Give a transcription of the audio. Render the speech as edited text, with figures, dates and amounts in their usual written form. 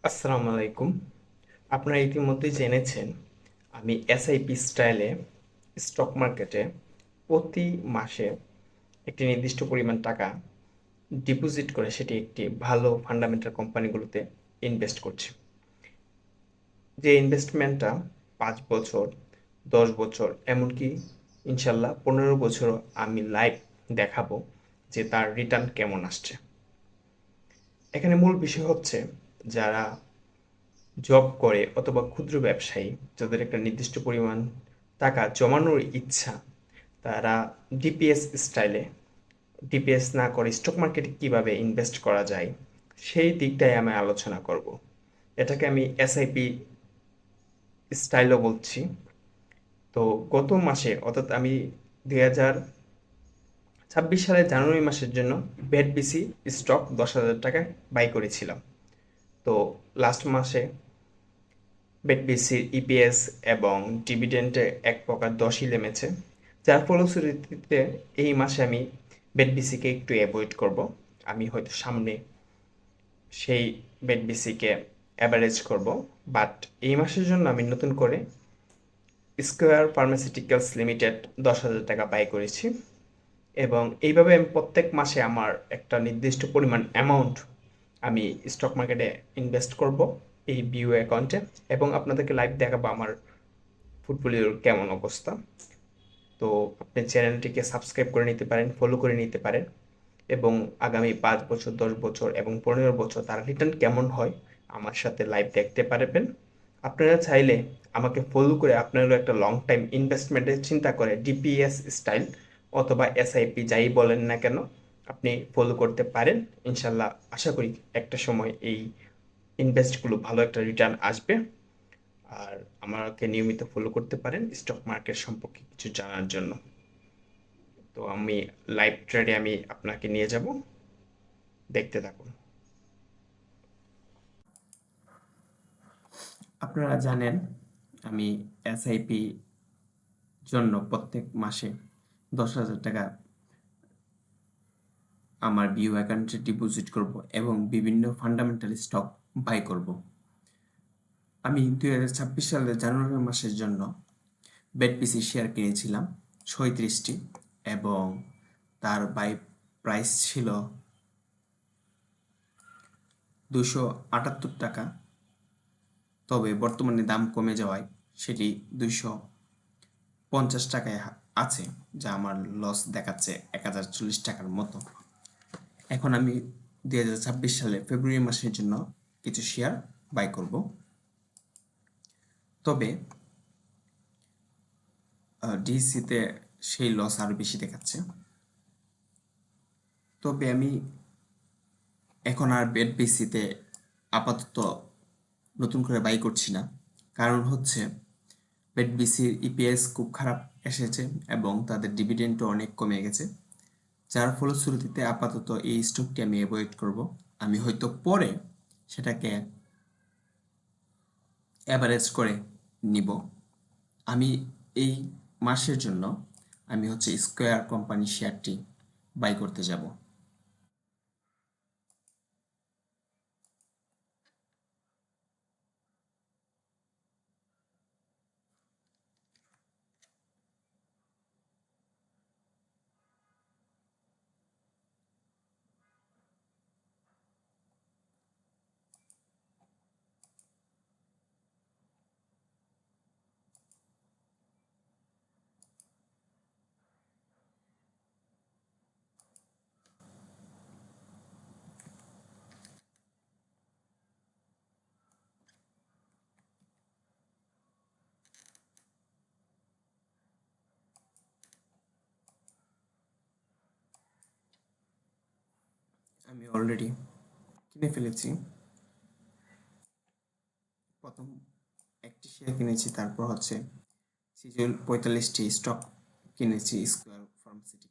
আসসালামু আলাইকুম। আপনারা ইতিমধ্যেই জেনেছেন আমি এসআইপি স্টাইলে স্টক মার্কেটে প্রতি মাসে একটি নির্দিষ্ট পরিমাণ টাকা ডিপোজিট করে সেটি একটি ভালো ফান্ডামেন্টাল কোম্পানিগুলোতে ইনভেস্ট করছি। যে ইনভেস্টমেন্টটা 5 বছর, 10 বছর, এমনকি ইনশাল্লাহ 15 বছরও আমি লাইভ দেখাবো যে তার রিটার্ন কেমন আসছে। এখানে মূল বিষয় হচ্ছে যারা জব করে অথবা ক্ষুদ্র ব্যবসায়ী যাদের একটা নির্দিষ্ট পরিমাণ টাকা জমানোর ইচ্ছা, তারা ডিপিএস স্টাইলে ডিপিএস না করে স্টক মার্কেটে কিভাবে ইনভেস্ট করা যায় সেই দিকটাই আমি আলোচনা করব। এটাকে আমি এসআইপি স্টাইলও বলছি। তো গত মাসে অর্থাৎ আমি 2026 সালের জানুয়ারি মাসের জন্য বিসি স্টক 10,000 টাকায় বাই করেছিলাম। তো লাস্ট মাসে বেটবিসির ইপিএস এবং ডিভিডেন্ডে এক প্রকার দশই নেমেছে, যার ফলশ্রুতিতে এই মাসে আমি বেটবিসিকে একটু অ্যাভয়েড করব। আমি হয়তো সামনে সেই বেটবিসিকে অ্যাভারেজ করব, বাট এই মাসের জন্য আমি নতুন করে স্কোয়ার ফার্মাসিউটিক্যালস লিমিটেড 10,000 টাকা বাই করেছি। এবং এইভাবে আমি প্রত্যেক মাসে আমার একটা নির্দিষ্ট পরিমাণ অ্যামাউন্ট আমি স্টক মার্কেটে ইনভেস্ট করব এই বিউ অ্যাকাউন্টে, এবং আপনাদেরকে লাইভ দেখাবো আমার ফুটবলের কেমন অবস্থা। তো আপনি চ্যানেলটিকে সাবস্ক্রাইব করে নিতে পারেন, ফলো করে নিতে পারেন, এবং আগামী 5 বছর, 10 বছর এবং 15 বছর তার রিটার্ন কেমন হয় আমার সাথে লাইভ দেখতে পারবেন। আপনারা চাইলে আমাকে ফলো করে আপনারও একটা লং টাইম ইনভেস্টমেন্টের চিন্তা করে ডিপিএস স্টাইল অথবা এসআইপি যাই বলেন না কেন আপনি ফলো করতে পারেন। ইনশাল্লাহ আশা করি একটা সময় এই ইনভেস্টগুলো ভালো একটা রিটার্ন আসবে। আর আমাকে নিয়মিত ফলো করতে পারেন স্টক মার্কেট সম্পর্কে কিছু জানার জন্য। তো আমি লাইভ ট্রেডে আমি আপনাকে নিয়ে যাব, দেখতে থাকুন। আপনারা জানেন আমি এসআইপি জন্য প্রত্যেক মাসে 10,000 টাকা আমার বিউ অ্যাকাউন্টে ডিপোজিট করব এবং বিভিন্ন ফান্ডামেন্টাল স্টক বাই করব। আমি 2026 সালের জানুয়ারি মাসের জন্য বেটপিসি শেয়ার কিনেছিলাম 37টি এবং তার বাই প্রাইস ছিল 278 টাকা। তবে বর্তমানে দাম কমে যাওয়ায় সেটি 250 টাকায় আছে, যা আমার লস দেখাচ্ছে 1,040 টাকার মতো। এখন আমি 2026 সালে ফেব্রুয়ারি মাসের জন্য কিছু শেয়ার বাই করব। তবে ডিসিতে সেই লস আরও বেশি দেখাচ্ছে। তবে আমি এখন আর বেটবিসিতে আপাতত নতুন করে বাই করছি না। কারণ হচ্ছে বেটবিসির ইপিএস খুব খারাপ এসেছে এবং তাদের ডিভিডেন্ডও অনেক কমে গেছে, যার ফলশ্রুতিতে আপাতত এই স্টকটি আমি অ্যাভয়েড করব। আমি হয়তো পরে সেটাকে অ্যাভারেজ করে নিব। আমি এই মাসের জন্য আমি হচ্ছে স্কোয়ার কোম্পানি শেয়ারটি বাই করতে যাব। আমি অলরেডি কিনে ফেলেছি। প্রথম একটি শেয়ার কিনেছি, তারপর হচ্ছে 45টি স্টক কিনেছি স্কোয়ার ফার্মাসিউটিক্যালস।